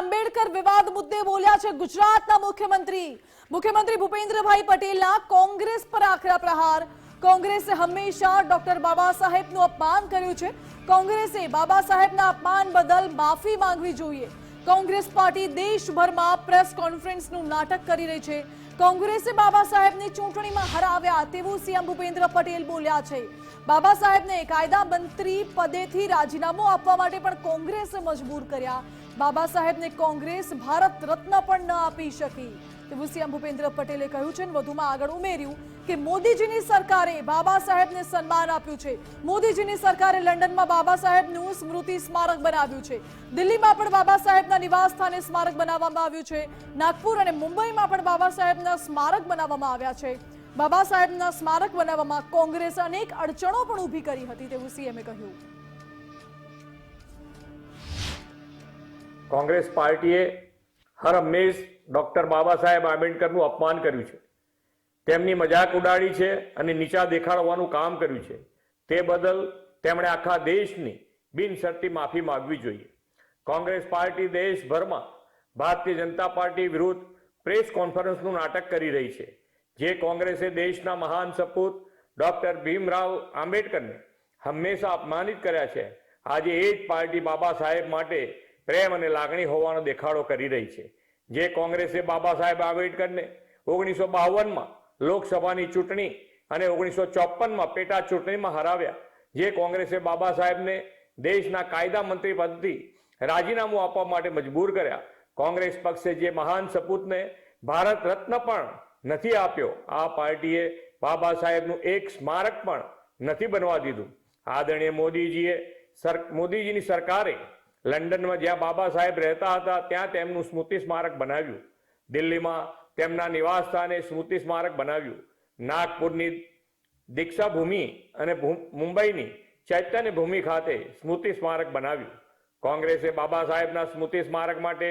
આંબેડકર વિવાદ મુદ્દે બોલ્યા છે ગુજરાતના મુખ્યમંત્રી ભૂપેન્દ્રભાઈ પટેલના કોંગ્રેસ પર આકરા પ્રહાર। કોંગ્રેસે હંમેશા ડોક્ટર બાબા સાહેબનું અપમાન કર્યું છે। કોંગ્રેસે બાબા સાહેબના અપમાન બદલ માફી માંગવી જોઈએ। કોંગ્રેસ પાર્ટી દેશભરમાં પ્રેસ કોન્ફરન્સનું નાટક કરી રહી છે। કોંગ્રેસે બાબા સાહેબને ચૂંટણીમાં હરાવ્યા તેવું સીએમ ભૂપેન્દ્ર પટેલ બોલ્યા છે। બાબા સાહેબને કાયદા મંત્રી પદેથી રાજીનામું આપવા માટે પણ કોંગ્રેસે મજબૂર કર્યા। બાબા સાહેબને કોંગ્રેસ ભારત રત્ન પણ ન આપી શકી તેવું સીએમ ભૂપેન્દ્ર પટેલે કહ્યું છે। વધુમાં આગળ ઉમેર્યું કે મોદીજીની સરકારે બાબા સાહેબને સન્માન આપ્યું છે। મોદીજીની સરકારે લંડનમાં બાબા સાહેબનું સ્મૃતિ સ્મારક બનાવ્યું છે। દિલ્હીમાં પણ બાબા સાહેબના નિવાસ સ્થાને સ્મારક બનાવવામાં આવ્યું છે। નાગપુર અને મુંબઈમાં પણ બાબા સાહેબના સ્મારક બનાવવામાં આવ્યા છે। બાબા સાહેબના સ્મારક બનાવવામાં કોંગ્રેસે અનેક અડચણો પણ ઊભી કરી હતી તેવું સીએમએ કહ્યું। કોંગ્રેસ પાર્ટીએ હર હંમેશ ડોક્ટર બાબા સાહેબ આંબેડકરનું અપમાન કર્યું છે, તેમની મજાક ઉડાડી છે અને નીચા દેખાડવાનું કામ કર્યું છે। તે બદલ તેમણે આખા દેશની બિનશરતી માફી માંગવી જોઈએ। કોંગ્રેસ પાર્ટી દેશભરમાં ભારતીય જનતા પાર્ટી વિરુદ્ધ પ્રેસ કોન્ફરન્સનું નાટક કરી રહી છે। જે કોંગ્રેસે દેશના મહાન સપૂત ડોક્ટર ભીમરાવ આંબેડકરને હંમેશા અપમાનિત કર્યા છે, આજે એ જ પાર્ટી બાબા સાહેબ માટે પ્રેમ અને લાગણી હોવાનો દેખાડો કરી રહી છે। જે કોંગ્રેસે બાબા સાહેબ આંબેડકરને 1952માં લોકસભાની ચૂંટણી અને 1954માં પેટા ચૂંટણીમાં હરાવ્યા, જે કોંગ્રેસે બાબા સાહેબને દેશના કાયદા મંત્રી પદથી રાજીનામું આપવા માટે મજબૂર કર્યા, કોંગ્રેસ પક્ષે જે મહાન સપૂતને ભારત રત્ન પણ નથી આપ્યો, આ પાર્ટીએ બાબા સાહેબનું એક સ્મારક પણ નથી બનવા દીધું। આદરણીય મોદીજીની સરકારે લંડનમાં જ્યાં બાબા સાહેબ રહેતા હતા ત્યાં તેમનું સ્મૃતિ સ્મારક બનાવ્યું। દિલ્હીમાં તેમના નિવાસ સ્થાને સ્મૃતિ સ્મારક બનાવ્યું। નાગપુરની દીક્ષા ભૂમિ અને મુંબઈની ચૈતન્ય ભૂમિ ખાતે સ્મૃતિ સ્મારક બનાવ્યું। કોંગ્રેસે બાબા સાહેબના સ્મૃતિ સ્મારક માટે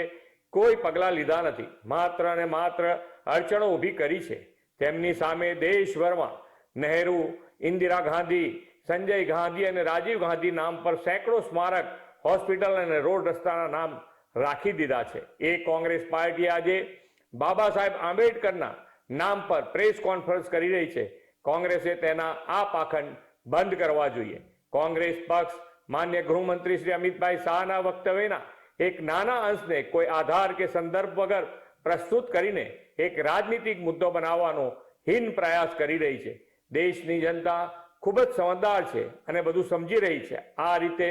કોઈ પગલાં લીધા નથી, માત્ર અને માત્ર અડચણો ઊભી કરી છે। તેમની સામે દેશભરમાં નહેરુ, ઇન્દિરા ગાંધી, સંજય ગાંધી અને રાજીવ ગાંધી નામ પર સેંકડો સ્મારક, હોસ્પિટલ અને રોડ રસ્તાના નામ રાખી દીધા છે। એ કોંગ્રેસ પાર્ટી આજે બાબા સાહેબ આંબેડકરના નામ પર પ્રેસ કોન્ફરન્સ કરી રહી છે। કોંગ્રેસે તેના આ પાખંડ બંધ કરવા જોઈએ। કોંગ્રેસ પક્ષ માન્ય ગૃહમંત્રી શ્રી અમિતભાઈ શાહના વક્તવ્યના એક નાના અંશને કોઈ આધાર કે સંદર્ભ વગર પ્રસ્તુત કરીને એક રાજનીતિક મુદ્દો બનાવવાનો હીન પ્રયાસ કરી રહી છે। દેશની જનતા ખૂબ જ સમજદાર છે અને બધું સમજી રહી છે। આ રીતે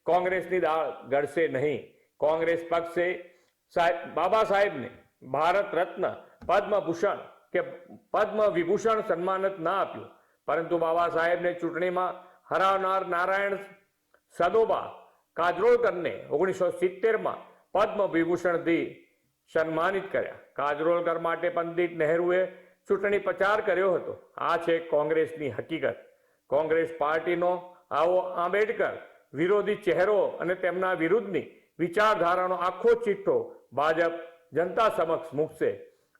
કોંગ્રેસની દાળ ગળશે નહીં। કોંગ્રેસ પક્ષે બાબા સાહેબને ભારત રત્ન, પદ્મભૂષણ કે પદ્મ વિભૂષણ સન્માન જ ના આપ્યું, પરંતુ બાબા સાહેબને ચૂંટણીમાં હરાવનાર નારાયણ સદોબા કાજરોલકરને 1970માં પદ્મ વિભૂષણથી સન્માનિત કર્યા। કાજરોલકર માટે પંડિત નહેરુએ ચૂંટણી પ્રચાર કર્યો હતો। આ છે કોંગ્રેસની હકીકત। કોંગ્રેસ પાર્ટીનો આવો આંબેડકર વિરોધી ચહેરો અને તેમના વિરુદ્ધની વિચારધારાનો આખો ચિઠ્ઠો ભાજપ જનતા સમક્ષ મૂકશે।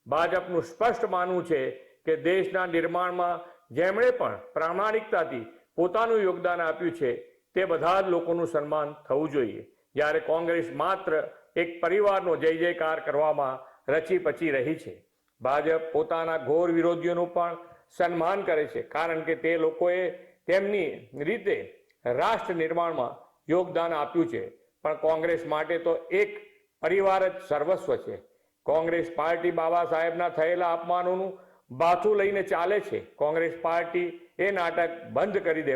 ભાજપનું સ્પષ્ટ માનવું છે કે દેશના નિર્માણમાં જેમણે પણ પ્રામાણિકતાથી પોતાનું યોગદાન આપ્યું છે તે બધા જ લોકોનું સન્માન થવું જોઈએ, જ્યારે કોંગ્રેસ માત્ર એક પરિવારનો જય જયકાર કરવામાં રચી પચી રહી છે। ભાજપ પોતાના ઘોર વિરોધીઓનું પણ સન્માન કરે છે, કારણ કે તે લોકોએ તેમની રીતે રાષ્ટ્ર નિર્માણમાં યોગદાન આપ્યું છે, પણ કોંગ્રેસ માટે તો એક પરિવાર જ સર્વસ્વ છે। કોંગ્રેસ પાર્ટી બાબા સાહેબના થયેલા અપમાનોનું બાથું લઈને ચાલે છે। કોંગ્રેસ પાર્ટી એ નાટક બંધ કરી દેવા